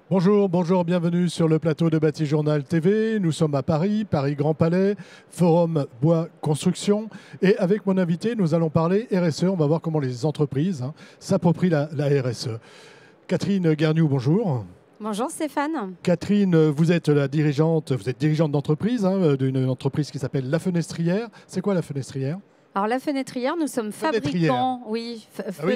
Bonjour, bonjour, bienvenue sur le plateau de Bâti Journal TV. Nous sommes à Paris, Paris Grand Palais, Forum Bois Construction. Et avec mon invité, nous allons parler RSE. On va voir comment les entreprises s'approprient la RSE. Catherine Garniou, bonjour. Bonjour Stéphane. Catherine, vous êtes dirigeante d'entreprise, d'une entreprise qui s'appelle La Fenestrière. C'est quoi La Fenestrière ? Alors la Fenestrière, nous sommes fabricants, oui,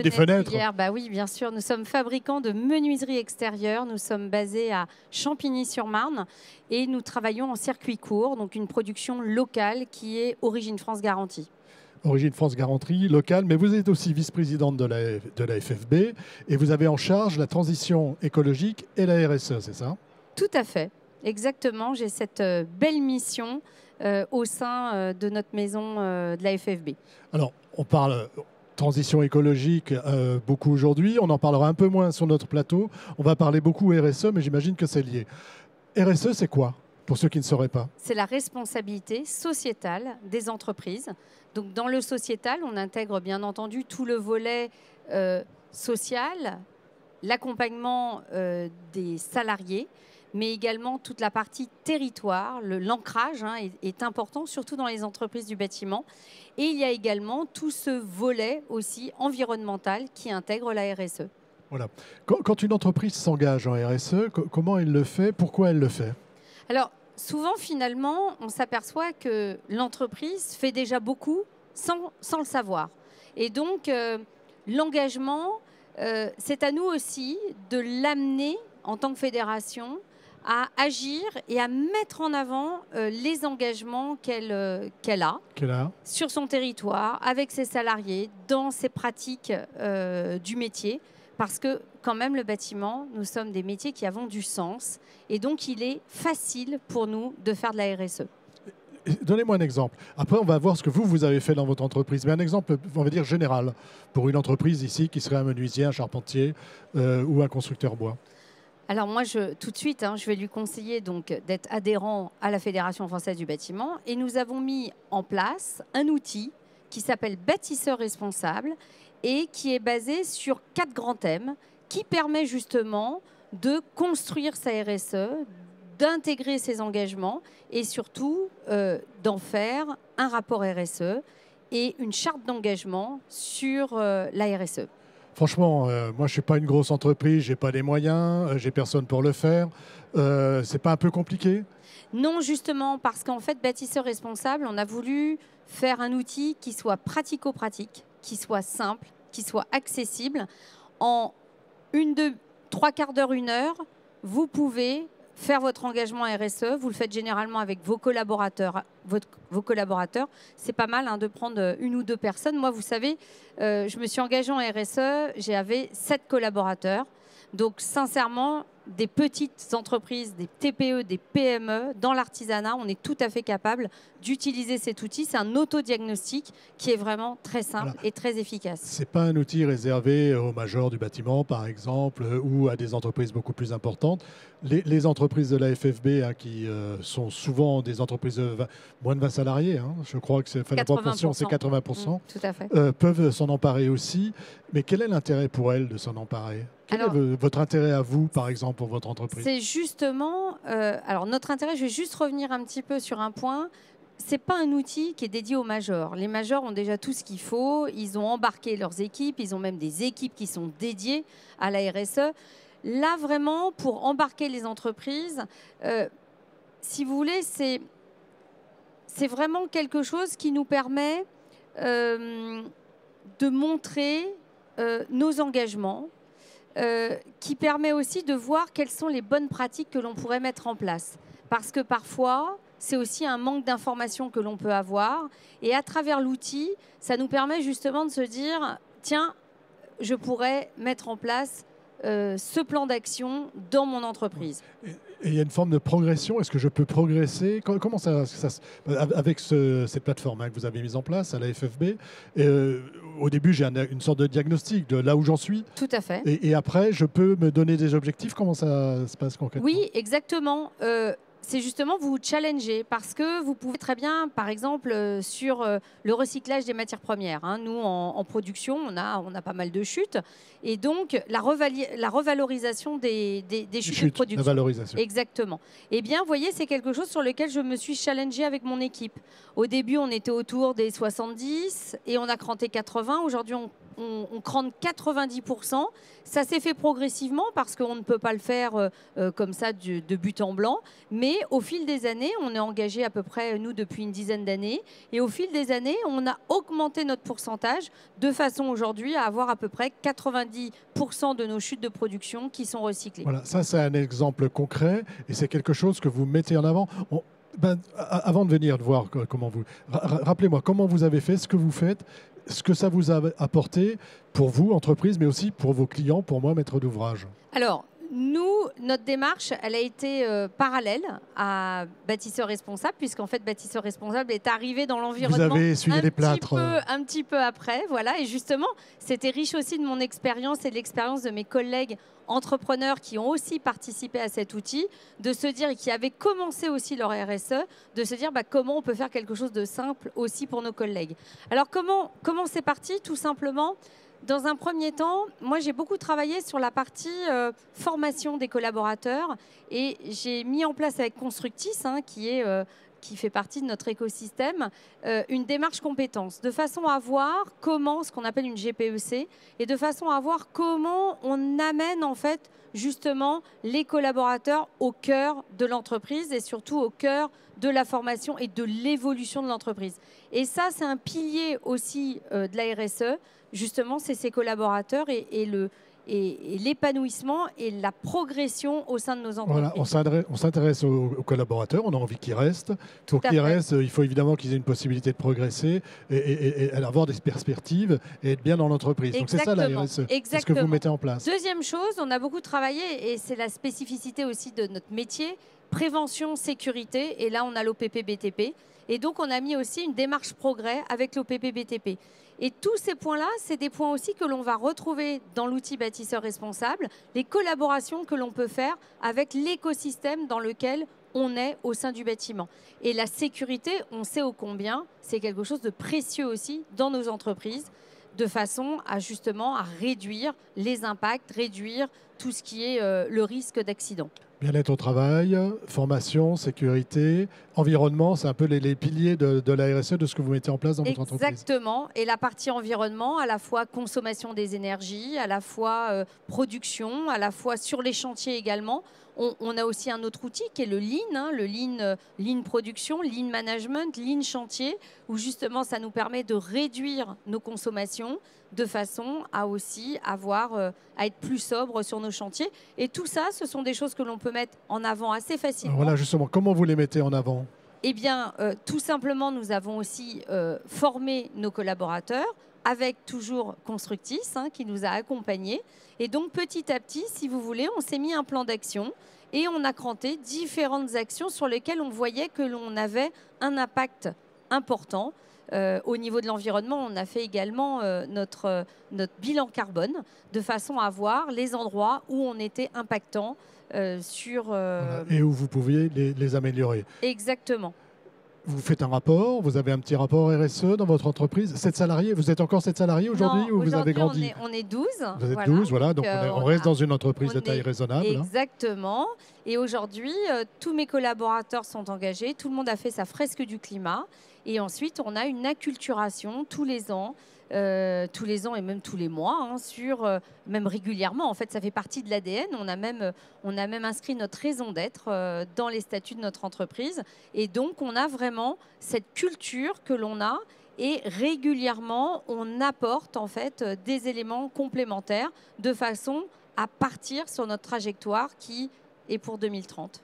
des fenêtres. Bah oui, bien sûr, nous sommes fabricants de menuiserie extérieure. Nous sommes basés à Champigny-sur-Marne et nous travaillons en circuit court, donc une production locale qui est Origine France Garantie. Origine France Garantie, locale, mais vous êtes aussi vice-présidente de la FFB et vous avez en charge la transition écologique et la RSE, c'est ça ? Tout à fait, exactement. J'ai cette belle mission au sein de notre maison de la FFB. Alors, on parle transition écologique beaucoup aujourd'hui, on en parlera un peu moins sur notre plateau. On va parler beaucoup RSE, mais j'imagine que c'est lié. RSE, c'est quoi ? Pour ceux qui ne sauraient pas. C'est la responsabilité sociétale des entreprises. Donc, dans le sociétal, on intègre bien entendu tout le volet social, l'accompagnement des salariés, mais également toute la partie territoire. L'ancrage est important, surtout dans les entreprises du bâtiment. Et il y a également tout ce volet aussi environnemental qui intègre la RSE. Voilà. Quand une entreprise s'engage en RSE, comment elle le fait ? Pourquoi elle le fait ? Alors, souvent, finalement, on s'aperçoit que l'entreprise fait déjà beaucoup sans le savoir. Et donc, l'engagement, c'est à nous aussi de l'amener en tant que fédération à agir et à mettre en avant les engagements qu'elle a sur son territoire, avec ses salariés, dans ses pratiques du métier. Parce que quand même, le bâtiment, nous sommes des métiers qui avons du sens. Et donc, il est facile pour nous de faire de la RSE. Donnez-moi un exemple. Après, on va voir ce que vous avez fait dans votre entreprise. Mais un exemple, on va dire, général, pour une entreprise ici qui serait un menuisier, un charpentier ou un constructeur bois. Alors moi, tout de suite, je vais lui conseiller d'être adhérent à la Fédération française du bâtiment. Et nous avons mis en place un outil qui s'appelle Bâtisseur responsable et qui est basé sur 4 grands thèmes qui permet justement de construire sa RSE, d'intégrer ses engagements et surtout d'en faire un rapport RSE et une charte d'engagement sur la RSE. Franchement, moi, je ne suis pas une grosse entreprise, je n'ai pas les moyens, j'ai personne pour le faire. C'est pas un peu compliqué ? Non, justement, parce qu'en fait, Bâtisseur responsable, on a voulu faire un outil qui soit pratico-pratique, qui soit simple, qui soit accessible. En 3 quarts d'heure, 1 heure, vous pouvez faire votre engagement RSE. Vous le faites généralement avec vos collaborateurs. C'est pas mal de prendre 1 ou 2 personnes. Moi, vous savez, je me suis engagée en RSE, j'avais 7 collaborateurs. Donc, sincèrement, des petites entreprises, des TPE, des PME, dans l'artisanat, on est tout à fait capable d'utiliser cet outil. C'est un autodiagnostic qui est vraiment très simple et très efficace. Ce n'est pas un outil réservé aux majors du bâtiment, par exemple, ou à des entreprises beaucoup plus importantes. Les entreprises de la FFB, qui sont souvent des entreprises de moins de 20 salariés, je crois que la proportion, c'est 80%, tout à fait. Peuvent s'en emparer aussi. Mais quel est l'intérêt pour elles de s'en emparer ? Quel est votre intérêt à vous, par exemple, pour votre entreprise ? C'est justement... alors, notre intérêt, je vais juste revenir un petit peu sur un point. Ce n'est pas un outil qui est dédié aux majors. Les majors ont déjà tout ce qu'il faut. Ils ont embarqué leurs équipes. Ils ont même des équipes qui sont dédiées à la RSE. Là, vraiment, pour embarquer les entreprises, si vous voulez, c'est vraiment quelque chose qui nous permet de montrer nos engagements, qui permet aussi de voir quelles sont les bonnes pratiques que l'on pourrait mettre en place. Parce que parfois, c'est aussi un manque d'informations que l'on peut avoir. Et à travers l'outil, ça nous permet justement de se dire, tiens, je pourrais mettre en place ce plan d'action dans mon entreprise. Et il y a une forme de progression. Est-ce que je peux progresser ? Comment ça avec cette plateforme que vous avez mise en place à la FFB, au début, j'ai une sorte de diagnostic de là où j'en suis. Tout à fait. Et après, je peux me donner des objectifs. Comment ça se passe concrètement ? Oui, exactement. c'est justement vous challenger parce que vous pouvez très bien, par exemple, sur le recyclage des matières premières. Hein. Nous, en production, on a pas mal de chutes. Et donc, la revalorisation des chutes de production. La valorisation. Exactement. Eh bien, vous voyez, c'est quelque chose sur lequel je me suis challengée avec mon équipe. Au début, on était autour des 70 et on a cranté 80. Aujourd'hui, on crante 90%. Ça s'est fait progressivement parce qu'on ne peut pas le faire comme ça de but en blanc. Mais au fil des années, on est engagé à peu près, nous, depuis une dizaine d'années. Et au fil des années, on a augmenté notre pourcentage de façon aujourd'hui à avoir à peu près 90% de nos chutes de production qui sont recyclées. Voilà, ça c'est un exemple concret et c'est quelque chose que vous mettez en avant. Avant de venir de voir comment vous... Rappelez-moi, comment vous avez fait, ce que vous faites, ce que ça vous a apporté pour vous, entreprise, mais aussi pour vos clients, pour moi, maître d'ouvrage. Alors, nous, notre démarche, elle a été parallèle à Bâtisseur Responsable, puisqu'en fait, Bâtisseur Responsable est arrivé dans l'environnement Vous avez essuyé les plâtres. Un petit peu après. Voilà. Et justement, c'était riche aussi de mon expérience et de l'expérience de mes collègues entrepreneurs qui ont aussi participé à cet outil, de se dire, et qui avaient commencé aussi leur RSE, de se dire comment on peut faire quelque chose de simple aussi pour nos collègues. Alors, comment c'est parti? Tout simplement, dans un premier temps, moi j'ai beaucoup travaillé sur la partie formation des collaborateurs et j'ai mis en place avec Constructis, qui fait partie de notre écosystème, une démarche compétences, de façon à voir comment, ce qu'on appelle une GPEC, et de façon à voir comment on amène en fait justement les collaborateurs au cœur de l'entreprise et surtout au cœur de la formation et de l'évolution de l'entreprise. Et ça, c'est un pilier aussi de la RSE. Justement, c'est ses collaborateurs et l'épanouissement et la progression au sein de nos entreprises. Voilà, on s'intéresse aux collaborateurs, on a envie qu'ils restent. Pour qu'ils restent, il faut évidemment qu'ils aient une possibilité de progresser et avoir des perspectives et être bien dans l'entreprise. Donc c'est ça la RSE, c'est ce que vous mettez en place. Deuxième chose, on a beaucoup travaillé et c'est la spécificité aussi de notre métier, prévention, sécurité. Et là, on a l'OPP-BTP. Et donc, on a mis aussi une démarche progrès avec l'OPP-BTP. Et tous ces points-là, c'est des points aussi que l'on va retrouver dans l'outil Bâtisseur Responsable, les collaborations que l'on peut faire avec l'écosystème dans lequel on est au sein du bâtiment. Et la sécurité, on sait ô combien, c'est quelque chose de précieux aussi dans nos entreprises, de façon à justement à réduire les impacts, réduire tout ce qui est le risque d'accident. Bien-être au travail, formation, sécurité, environnement, c'est un peu les piliers de la RSE, de ce que vous mettez en place dans votre entreprise. Exactement. Et la partie environnement, à la fois consommation des énergies, à la fois production, à la fois sur les chantiers également. On a aussi un autre outil qui est le Lean, Lean Production, Lean Management, Lean Chantier, où justement ça nous permet de réduire nos consommations de façon à aussi à être plus sobre sur nos chantiers. Et tout ça, ce sont des choses que l'on peut mettre en avant assez facilement. Voilà, justement, comment vous les mettez en avant ? Eh bien, tout simplement, nous avons aussi formé nos collaborateurs avec toujours Constructis qui nous a accompagnés. Et donc, petit à petit, si vous voulez, on s'est mis un plan d'action et on a cranté différentes actions sur lesquelles on voyait que l'on avait un impact important. Au niveau de l'environnement, on a fait également notre bilan carbone de façon à voir les endroits où on était impactant sur... Voilà. Et où vous pouviez les améliorer. Exactement. Vous faites un rapport, vous avez un petit rapport RSE dans votre entreprise. 7 salariés, vous êtes encore 7 salariés aujourd'hui ou vous avez grandi ? On est 12. Vous êtes 12, voilà, donc on reste dans une entreprise de taille raisonnable. Exactement. Et aujourd'hui, tous mes collaborateurs sont engagés, tout le monde a fait sa fresque du climat. Et ensuite, on a une acculturation tous les ans et même tous les mois, même régulièrement. En fait, ça fait partie de l'ADN. On a même inscrit notre raison d'être dans les statuts de notre entreprise. Et donc, on a vraiment cette culture que l'on a. Et régulièrement, on apporte en fait des éléments complémentaires de façon à partir sur notre trajectoire qui est pour 2030.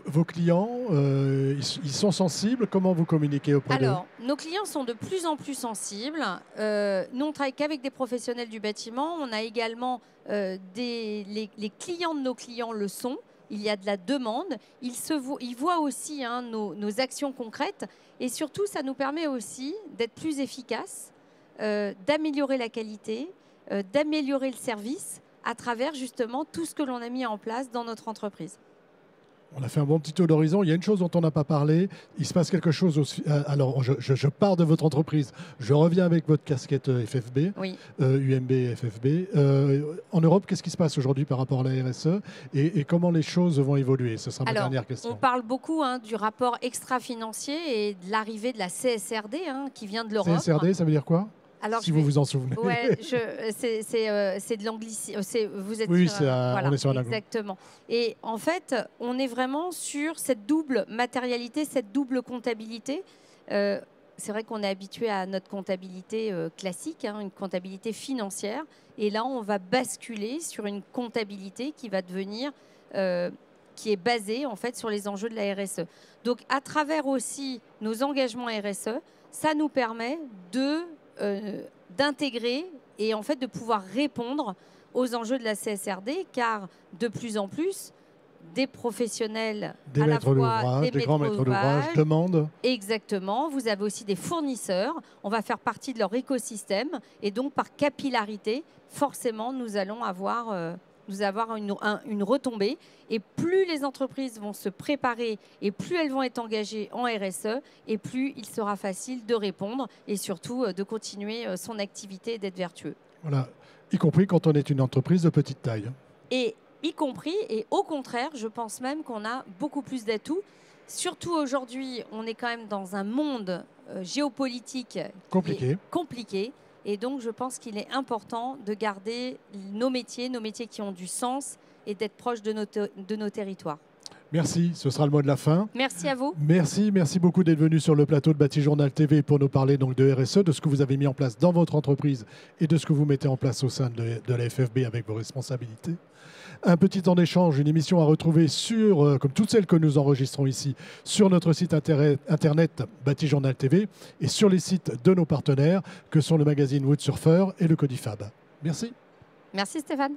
Vos clients, ils sont sensibles? Comment vous communiquez auprès d'eux? Alors, nos clients sont de plus en plus sensibles. Nous, on ne travaille qu'avec des professionnels du bâtiment. On a également les clients de nos clients le sont. Il y a de la demande. Ils voient aussi nos actions concrètes. Et surtout, ça nous permet aussi d'être plus efficaces, d'améliorer la qualité, d'améliorer le service à travers justement tout ce que l'on a mis en place dans notre entreprise. On a fait un bon petit tour d'horizon. Il y a une chose dont on n'a pas parlé. Il se passe quelque chose aussi. Alors, je pars de votre entreprise. Je reviens avec votre casquette FFB, Oui. UMB et FFB. En Europe, qu'est-ce qui se passe aujourd'hui par rapport à la RSE et comment les choses vont évoluer? Ce sera ma dernière question. On parle beaucoup du rapport extra-financier et de l'arrivée de la CSRD qui vient de l'Europe. CSRD, ça veut dire quoi? Alors, si vous vous en souvenez. Ouais, c'est de l'anglicisme. Vous êtes oui, sur, voilà, on est sur un exactement. Et en fait, on est vraiment sur cette double matérialité, cette double comptabilité. C'est vrai qu'on est habitué à notre comptabilité classique, une comptabilité financière. Et là, on va basculer sur une comptabilité qui va devenir, qui est basée en fait sur les enjeux de la RSE. Donc, à travers aussi nos engagements RSE, ça nous permet d'intégrer et en fait de pouvoir répondre aux enjeux de la CSRD, car de plus en plus des professionnels, des maîtres d'ouvrage, des grands maîtres d'ouvrage demandent. Exactement. Vous avez aussi des fournisseurs. On va faire partie de leur écosystème et donc par capillarité, forcément, nous allons avoir une retombée. Et plus les entreprises vont se préparer et plus elles vont être engagées en RSE, et plus il sera facile de répondre et surtout de continuer son activité et d'être vertueux. Voilà, y compris quand on est une entreprise de petite taille. Et y compris, et au contraire, je pense même qu'on a beaucoup plus d'atouts. Surtout aujourd'hui, on est quand même dans un monde géopolitique compliqué. Et donc, je pense qu'il est important de garder nos métiers qui ont du sens et d'être proches de nos territoires. Merci, ce sera le mot de la fin. Merci à vous. Merci beaucoup d'être venu sur le plateau de Bâti Journal TV pour nous parler donc de RSE, de ce que vous avez mis en place dans votre entreprise et de ce que vous mettez en place au sein de la FFB avec vos responsabilités. Un petit temps d'échange, une émission à retrouver sur, comme toutes celles que nous enregistrons ici, sur notre site internet Bâti Journal TV et sur les sites de nos partenaires que sont le magazine Wood Surfer et le Codifab. Merci. Merci Stéphane.